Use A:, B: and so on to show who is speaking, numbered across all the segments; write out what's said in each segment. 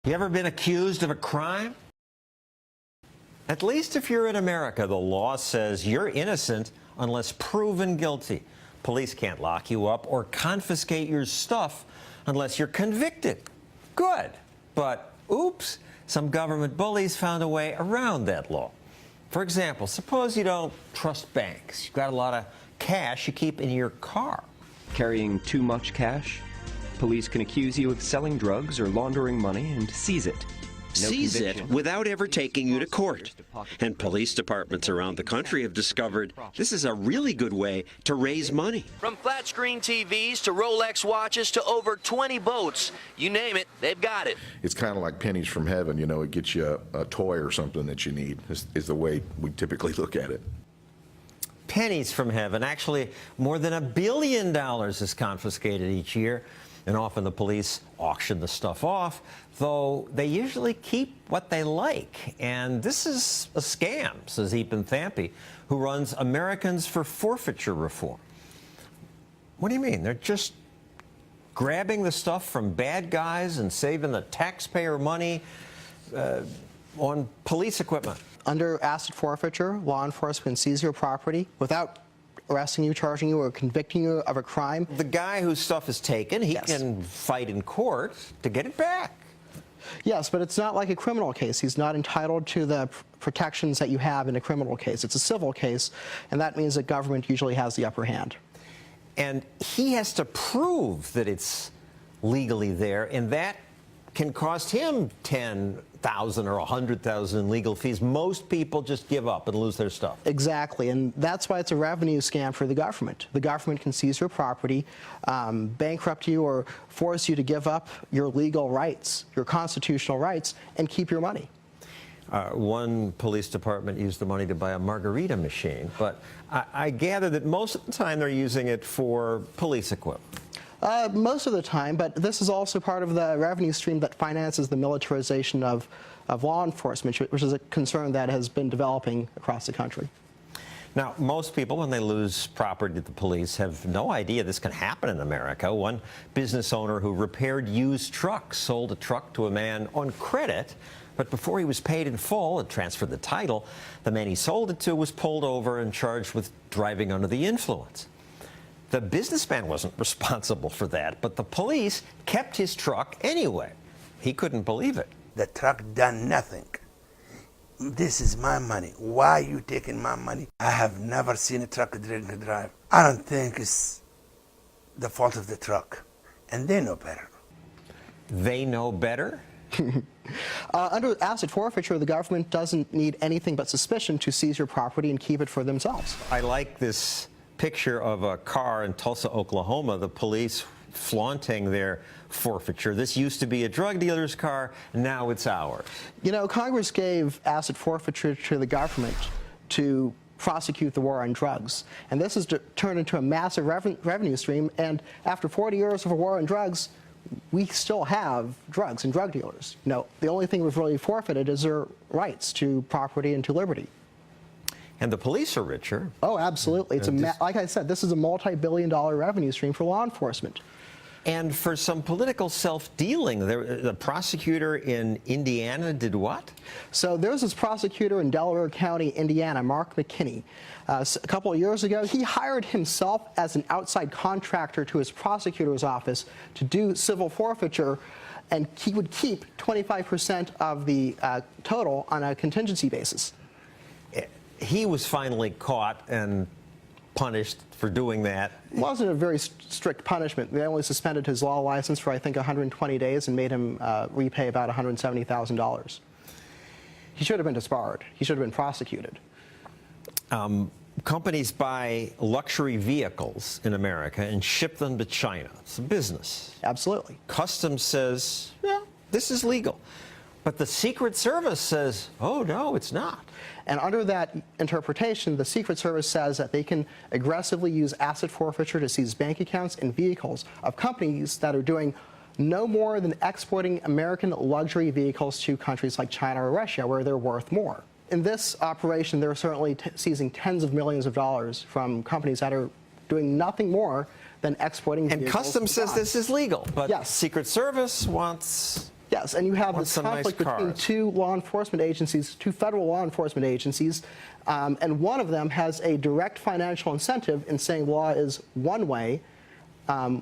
A: You ever been accused of a crime? At least if you're in America, the law says you're innocent unless proven guilty. Police can't lock you up or confiscate your stuff unless you're convicted. Good. But oops, some government bullies found a way around that law. For example, suppose you don't trust banks. You've got a lot of cash you keep in your car.
B: Carrying too much cash? Police can accuse you of selling drugs or laundering money and seize it.
C: Seize it without ever taking you to court. And police departments around the country have discovered this is a really good way to raise money.
D: From flat screen TVs to Rolex watches to over 20 boats, you name it, they've got it.
E: It's kind of like pennies from heaven, you know, it gets you a toy or something that you need, is the way we typically look at it.
A: Pennies from heaven. Actually, more than $1 billion is confiscated each year. And often the police auction the stuff off, though they usually keep what they like. And this is a scam, says Ethan Thampy, who runs Americans for Forfeiture Reform. What do you mean? They're just grabbing the stuff from bad guys and saving the taxpayer money on police equipment.
F: Under asset forfeiture, law enforcement seizes your property without arresting you, charging you, or convicting you of a crime.
A: The guy whose stuff is taken, he can fight in court to get it back.
F: Yes, but it's not like a criminal case. He's not entitled to the protections that you have in a criminal case. It's a civil case, and that means that government usually has the upper hand.
A: And he has to prove that it's legally there, and that can cost him $10,000 or $100,000 in legal fees. Most people just give up and lose their stuff.
F: Exactly, and that's why it's a revenue scam for the government. The government can seize your property, bankrupt you, or force you to give up your legal rights, your constitutional rights, and keep your money.
A: One police department used the money to buy a margarita machine, but I gather that most of the time they're using it for police equipment.
F: Most of the time, but this is also part of the revenue stream that finances the militarization of law enforcement, which is a concern that has been developing across the country.
A: Now, most people, when they lose property to the police, have no idea this can happen in America. One business owner who repaired used trucks sold a truck to a man on credit, but before he was paid in full and transferred the title, the man he sold it to was pulled over and charged with driving under the influence. The businessman wasn't responsible for that, but the police kept his truck anyway. He couldn't believe it.
G: The truck done nothing. This is my money. Why are you taking my money? I have never seen a truck drink and drive. I don't think it's the fault of the truck. And they know better.
A: They know better?
F: Under asset forfeiture, the government doesn't need anything but suspicion to seize your property and keep it for themselves.
A: I like this picture of a car in Tulsa, Oklahoma, the police flaunting their forfeiture. This used to be a drug dealer's car, now it's ours.
F: You know, Congress gave asset forfeiture to the government to prosecute the war on drugs. And this has turned into a massive revenue stream, and after 40 years of a war on drugs, we still have drugs and drug dealers. You know, the only thing we've really forfeited is their rights to property and to liberty.
A: And the police are richer.
F: Oh, absolutely. It's like I said, this is a multi-billion-dollar revenue stream for law enforcement.
A: And for some political self-dealing, the prosecutor in Indiana did what?
F: So there's this prosecutor in Delaware County, Indiana, Mark McKinney. A couple of years ago, he hired himself as an outside contractor to his prosecutor's office to do civil forfeiture, and he would keep 25% of the total on a contingency basis.
A: He was finally caught and punished for doing that.
F: It wasn't a very strict punishment. They only suspended his law license for, I think, 120 days and made him repay about $170,000. He should have been disbarred. He should have been prosecuted.
A: Companies buy luxury vehicles in America and ship them to China. It's a business.
F: Absolutely.
A: Customs says, yeah, this is legal. But the Secret Service says, oh, no, it's not.
F: And under that interpretation, the Secret Service says that they can aggressively use asset forfeiture to seize bank accounts and vehicles of companies that are doing no more than exporting American luxury vehicles to countries like China or Russia, where they're worth more. In this operation, they're certainly seizing tens of millions of dollars from companies that are doing nothing more than exporting vehicles.
A: And Customs says this is legal, but
F: yes.
A: Secret Service wants
F: Yes, and you have
A: Want
F: this
A: some nice
F: conflict between
A: cars.
F: two law enforcement agencies, two federal law enforcement agencies, and one of them has a direct financial incentive in saying law is one way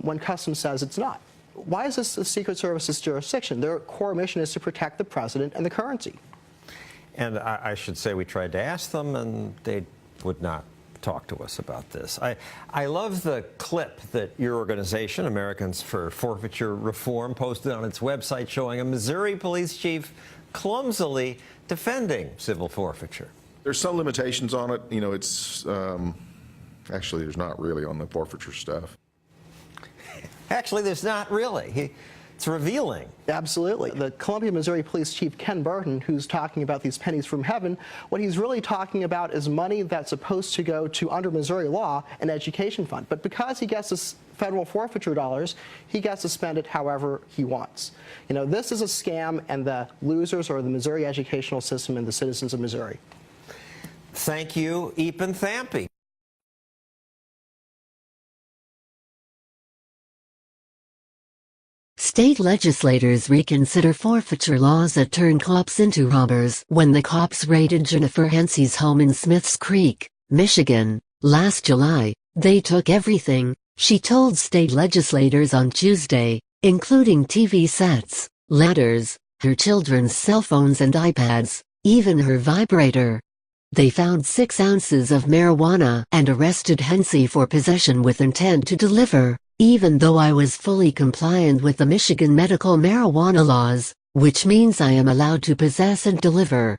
F: when Customs says it's not. Why is this the Secret Service's jurisdiction? Their core mission is to protect the president and the currency.
A: And I should say we tried to ask them, and they would not talk to us about this. I love the clip that your organization, Americans for Forfeiture Reform, posted on its website showing a Missouri police chief clumsily defending civil forfeiture.
E: There's some limitations on it. You know, it's actually there's not really on the forfeiture stuff.
A: Actually, there's not really. It's revealing.
F: Absolutely. The Columbia, Missouri Police Chief Ken Burton, who's talking about these pennies from heaven, what he's really talking about is money that's supposed to go to, under Missouri law, an education fund. But because he gets this federal forfeiture dollars, he gets to spend it however he wants. You know, this is a scam, and the losers are the Missouri educational system and the citizens of Missouri.
A: Thank you, Ethan Thampy.
H: State legislators reconsider forfeiture laws that turn cops into robbers. When the cops raided Jennifer Hensey's home in Smiths Creek, Michigan, last July, they took everything, she told state legislators on Tuesday, including TV sets, ladders, her children's cell phones and iPads, even her vibrator. They found 6 ounces of marijuana and arrested Hensey for possession with intent to deliver, even though I was fully compliant with the Michigan medical marijuana laws, which means I am allowed to possess and deliver.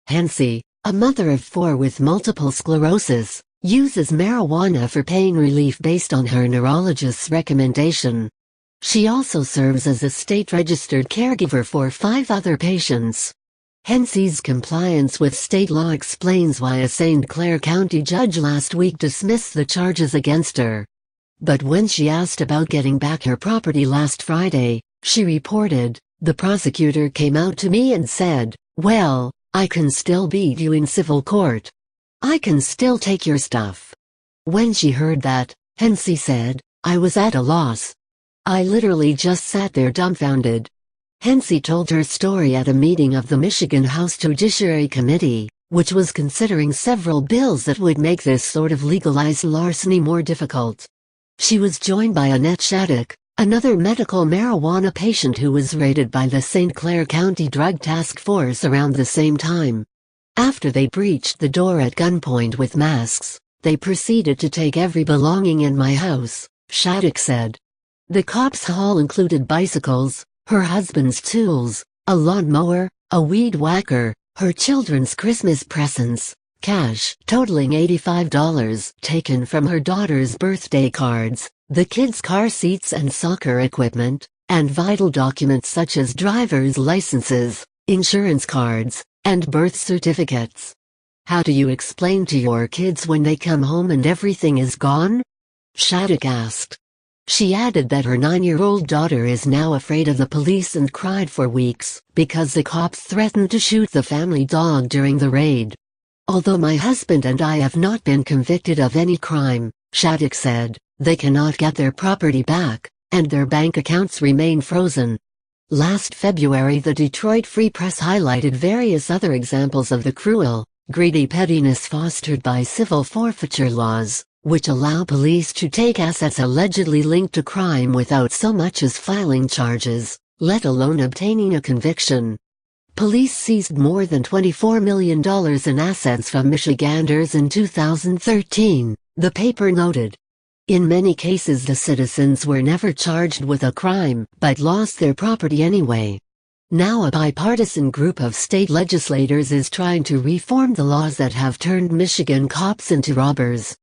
H: Hensey, a mother of 4 with multiple sclerosis, uses marijuana for pain relief based on her neurologist's recommendation. She also serves as a state-registered caregiver for 5 other patients. Hensey's compliance with state law explains why a St. Clair County judge last week dismissed the charges against her. But when she asked about getting back her property last Friday, she reported, "The prosecutor came out to me and said, 'Well, I can still beat you in civil court. I can still take your stuff.'" When she heard that, Hensey said, "I was at a loss. I literally just sat there dumbfounded." Hensey told her story at a meeting of the Michigan House Judiciary Committee, which was considering several bills that would make this sort of legalized larceny more difficult. She was joined by Annette Shattuck, another medical marijuana patient who was raided by the St. Clair County Drug Task Force around the same time. After they breached the door at gunpoint with masks, they proceeded to take every belonging in my house, Shattuck said. The cops' haul included bicycles, her husband's tools, a lawnmower, a weed whacker, her children's Christmas presents, cash totaling $85 taken from her daughter's birthday cards, the kids' car seats and soccer equipment, and vital documents such as driver's licenses, insurance cards, and birth certificates. How do you explain to your kids when they come home and everything is gone? Shattuck asked. She added that her 9-year-old daughter is now afraid of the police and cried for weeks because the cops threatened to shoot the family dog during the raid. "Although my husband and I have not been convicted of any crime," Shattuck said, "they cannot get their property back, and their bank accounts remain frozen." Last February, the Detroit Free Press highlighted various other examples of the cruel, greedy pettiness fostered by civil forfeiture laws, which allow police to take assets allegedly linked to crime without so much as filing charges, let alone obtaining a conviction. Police seized more than $24 million in assets from Michiganders in 2013, the paper noted. In many cases, the citizens were never charged with a crime, but lost their property anyway. Now a bipartisan group of state legislators is trying to reform the laws that have turned Michigan cops into robbers.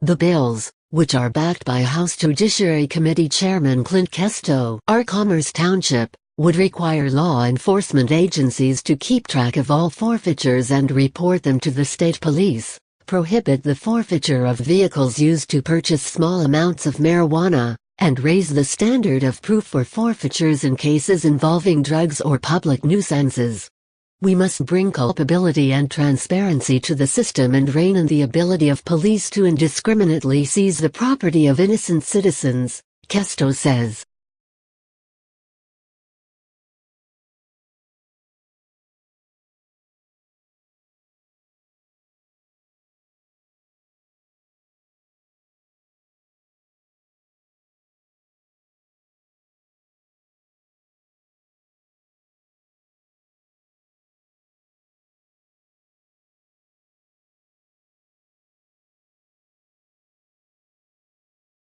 H: The bills, which are backed by House Judiciary Committee Chairman Clint Kesto, are Commerce Township, would require law enforcement agencies to keep track of all forfeitures and report them to the state police, prohibit the forfeiture of vehicles used to purchase small amounts of marijuana, and raise the standard of proof for forfeitures in cases involving drugs or public nuisances. We must bring culpability and transparency to the system and rein in the ability of police to indiscriminately seize the property of innocent citizens, Kesto says.